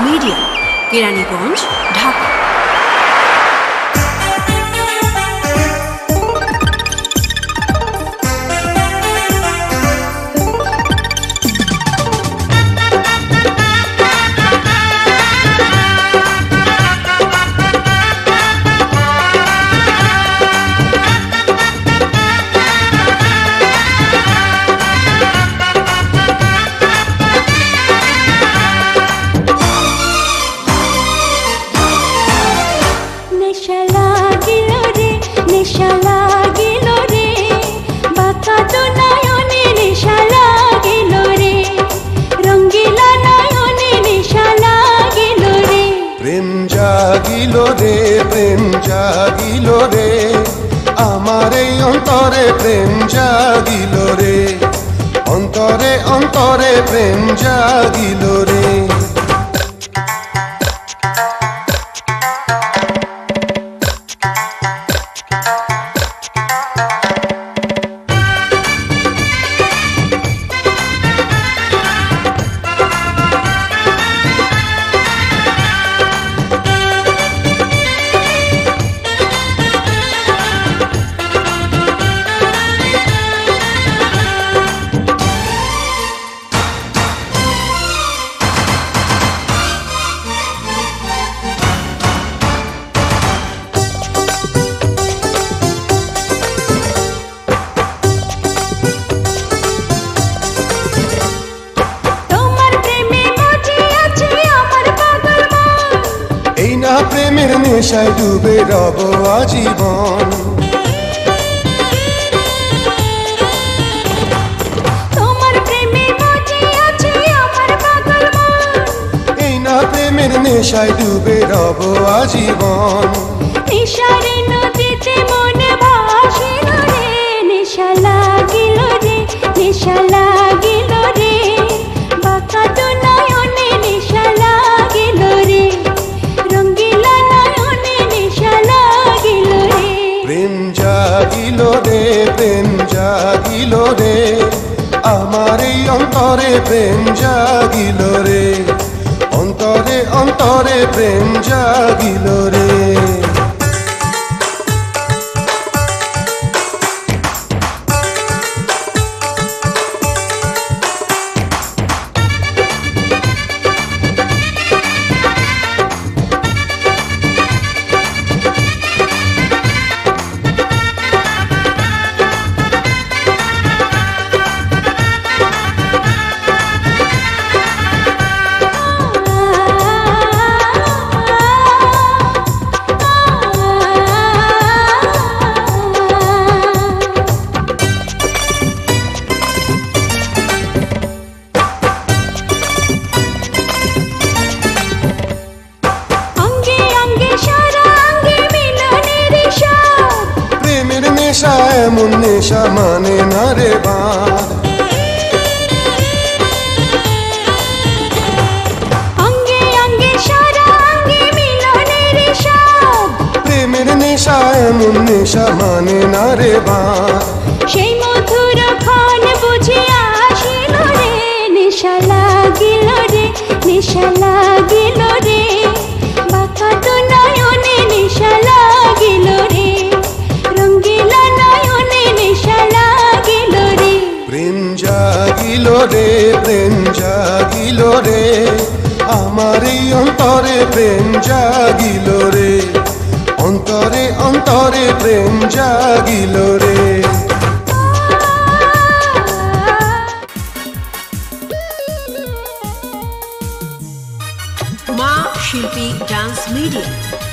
Media, Keraniganj, Dhaka. প্রেম জাগিল রে আমার এই অন্তরে, প্রেম জাগিল রে অন্তরে অন্তরে, প্রেম জাগিল রে। প্রেমের নেশায় ডুবে রব আজীবন, তোমার প্রেমে মজে আছে আমার পাগল মন। এই না প্রেমের নেশায় ডুবে রব আজীবন। নেশারে নদীতে মন ভাসিল রে, নেশা লাগিল রে, নেশা লাগিল রে বাঁকা তো নয়নে, নেশা লাগিল রে রঙ্গিলা নয়নে, নেশা লাগিল রে। প্রেম জাগিল রে, প্রেম জাগিল রে আমার এই অন্তরে, প্রেম জাগিল রে অন্তরে অন্তরে, প্রেম জাগিল রে। নেশা এমন নেশা মানে না রে বাঁধ, অঙ্গে অঙ্গে সারা অঙ্গে মিলনের স্বাদ। প্রেমের নেশা এমন নেশা মানে না রে বাঁধ। সেই মধুর ক্ষণ বুঝিয়া আসিল রে, নেশা লাগিল রে, নেশা লাগিল রে বাঁকা তো নয়নে, নেশা লাগিল রে রঙ্গিলা নয়নে, নেশা লাগিল রে। প্রেম জাগিল রে, প্রেম জাগিল রে আমার এই অন্তরে, প্রেম জাগিল রে অন্তরে অন্তরে, প্রেম জাগিল রে। মা শিল্পী ডান্স মিডিয়া,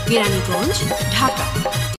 কেরানীগঞ্জ, ঢাকা।